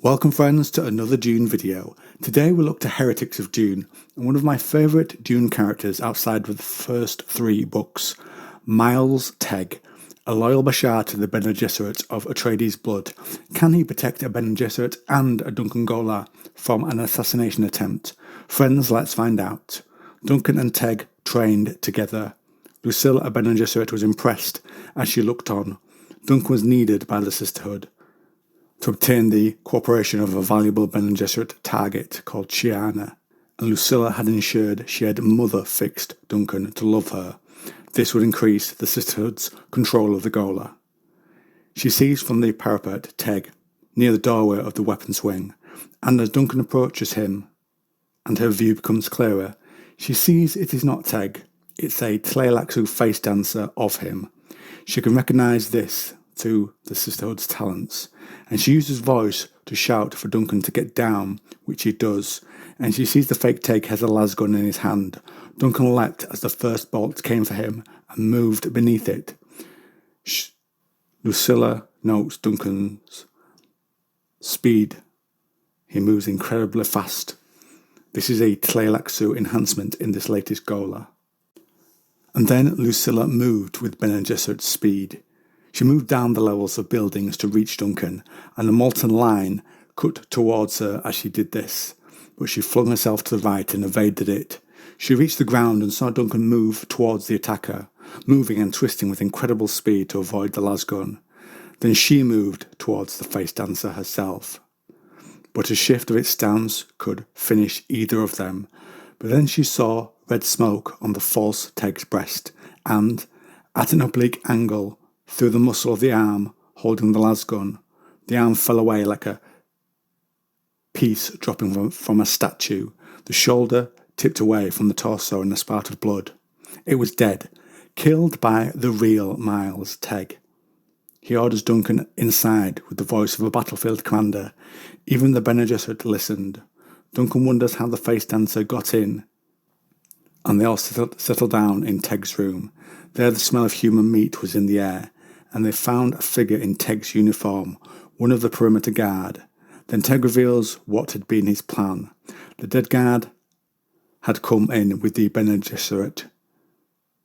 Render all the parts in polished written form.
Welcome friends to another Dune video. Today we'll look to Heretics of Dune, and one of my favourite Dune characters outside of the first three books, Miles Tegg, a loyal bashar to the Bene Gesserit of Atreides blood. Can he protect a Bene Gesserit and a Duncan Ghola from an assassination attempt? Friends, let's find out. Duncan and Tegg trained together. Lucilla, a Bene Gesserit, was impressed as she looked on. Duncan was needed by the sisterhood to obtain the cooperation of a valuable Bene Gesserit target called Chiana, and Lucilla had ensured she had mother-fixed Duncan to love her. This would increase the sisterhood's control of the Ghola. She sees from the parapet Tegg near the doorway of the weapons wing, and as Duncan approaches him and her view becomes clearer, she sees it is not Tegg, it's a Tleilaxu face dancer of him. She can recognise this through the sisterhood's talents, and she uses voice to shout for Duncan to get down, which he does, and she sees the fake Tegg has a lasgun in his hand. Duncan leapt as the first bolt came for him and moved beneath it. Lucilla notes Duncan's speed. He moves incredibly fast. This is a Tleilaxu enhancement in this latest Ghola. And then Lucilla moved with Bene Gesserit's speed. She moved down the levels of buildings to reach Duncan, and a molten line cut towards her as she did this, but she flung herself to the right and evaded it. She reached the ground and saw Duncan move towards the attacker, moving and twisting with incredible speed to avoid the lasgun. Then she moved towards the face dancer herself, but a shift of its stance could finish either of them. But then she saw red smoke on the false Tegg's breast, and, at an oblique angle, through the muscle of the arm holding the lasgun, the arm fell away like a piece dropping from a statue. The shoulder tipped away from the torso in a spout of blood. It was dead, killed by the real Miles Tegg. He orders Duncan inside with the voice of a battlefield commander. Even the Bene Gesserit listened. Duncan wonders how the face dancer got in, and they all settled down in Tegg's room. There the smell of human meat was in the air, and they found a figure in Tegg's uniform, one of the perimeter guard. Then Tegg reveals what had been his plan. The dead guard had come in with the Bene Gesserit,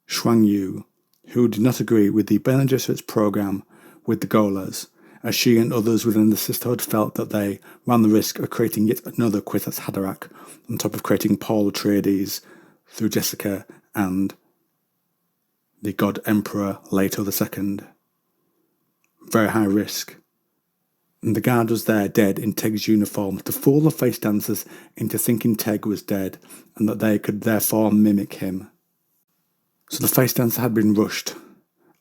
Xuan Yu, who did not agree with the Bene Gesserit's program with the Gholas, as she and others within the sisterhood felt that they ran the risk of creating yet another Kwisatz Haderach, on top of creating Paul Atreides through Jessica and the God Emperor Leto II. Very high risk. And the guard was there dead in Tegg's uniform to fool the face dancers into thinking Tegg was dead and that they could therefore mimic him. So the face dancer had been rushed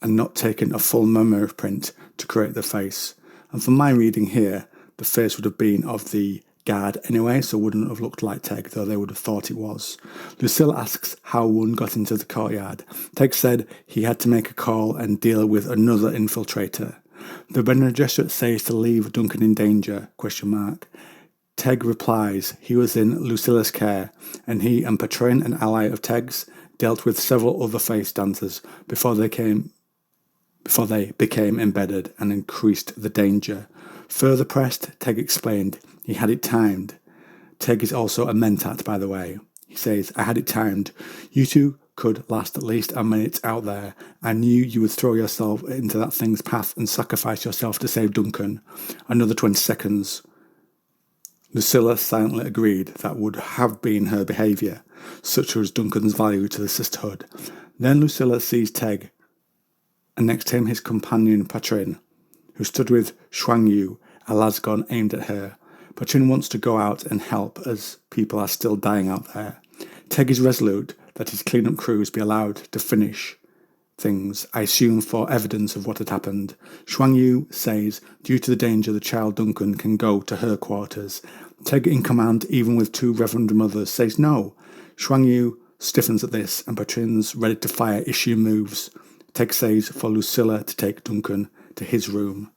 and not taken a full memory print to create the face. And from my reading here, the face would have been of the guard anyway, so wouldn't have looked like Tegg, though they would have thought it was. Lucille asks how one got into the courtyard. Tegg said he had to make a call and deal with another infiltrator. The Bene Gesserit says to leave Duncan in danger, ? Tegg replies he was in Lucilla's care, and he and Patrin, an ally of Tegg's, dealt with several other face dancers before they became embedded and increased the danger. Further pressed, Tegg explained he had it timed. Tegg is also a mentat, by the way. He says, I had it timed. You two could last at least a minute out there. I knew you would throw yourself into that thing's path and sacrifice yourself to save Duncan. Another 20 seconds. Lucilla silently agreed that would have been her behaviour, such was Duncan's value to the sisterhood. Then Lucilla sees Tegg, and next to him his companion Patrin, who stood with Xuan Yu, a lasgun aimed at her. Patrin wants to go out and help as people are still dying out there. Tegg is resolute that his cleanup crews be allowed to finish things, I assume for evidence of what had happened. Xuan Yu says, due to the danger, the child Duncan can go to her quarters. Tegg, in command even with two reverend mothers, says no. Xuan Yu stiffens at this, and Patrin's ready to fire if she moves. Tegg says for Lucilla to take Duncan to his room.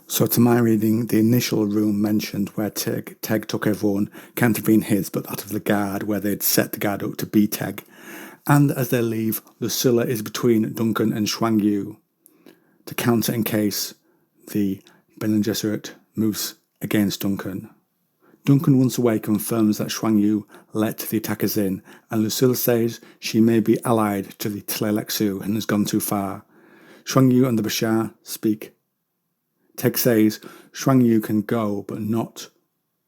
So to my reading, the initial room mentioned where Tegg took everyone can't have been his, but that of the guard, where they'd set the guard up to be Tegg. And as they leave, Lucilla is between Duncan and Xuan Yu to counter in case the Bene Gesserit moves against Duncan. Duncan, once awake, confirms that Xuan Yu let the attackers in, and Lucilla says she may be allied to the Tleilaxu and has gone too far. Xuan Yu and the bashar speak. Teg says Xuan Yu can go, but not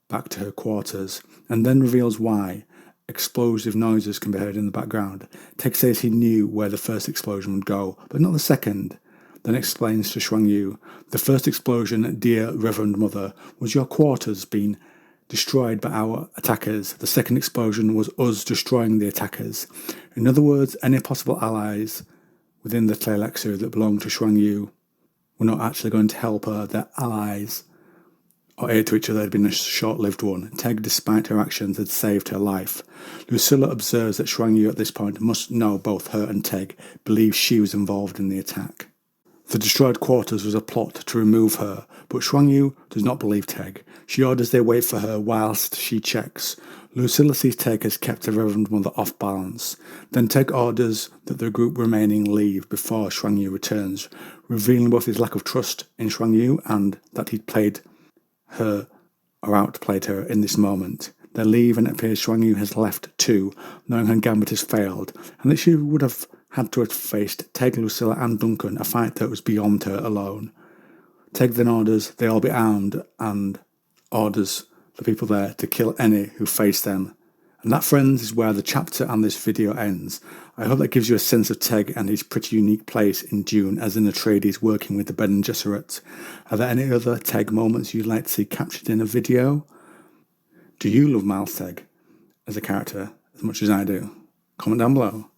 back to her quarters, and then reveals why. Explosive noises can be heard in the background. Teg says he knew where the first explosion would go, but not the second. Then explains to Xuan Yu, the first explosion, dear Reverend Mother, was your quarters being destroyed by our attackers. The second explosion was us destroying the attackers. In other words, any possible allies within the Tleilaxu that belonged to Xuan Yu were not actually going to help her. Their allies or aid to each other had been a short-lived one. Teg, despite her actions, had saved her life. Lucilla observes that Xuan Yu at this point must know both her and Teg believe she was involved in the attack. The destroyed quarters was a plot to remove her, but Xuan Yu does not believe Teg. She orders they wait for her whilst she checks. Lucilla sees Teg has kept the Reverend Mother off balance. Then Teg orders that the group remaining leave before Xuan Yu returns, revealing both his lack of trust in Xuan Yu and that he'd played her or outplayed her in this moment. They leave and it appears Xuan Yu has left too, knowing her gambit has failed, and that she would have had to have faced Teg, Lucilla and Duncan, a fight that was beyond her alone. Teg then orders they all be armed and orders the people there to kill any who face them. And that, friends, is where the chapter and this video ends. I hope that gives you a sense of Teg and his pretty unique place in Dune as an Atreides working with the Bene Gesserit. Are there any other Teg moments you'd like to see captured in a video? Do you love Miles Teg as a character as much as I do? Comment down below.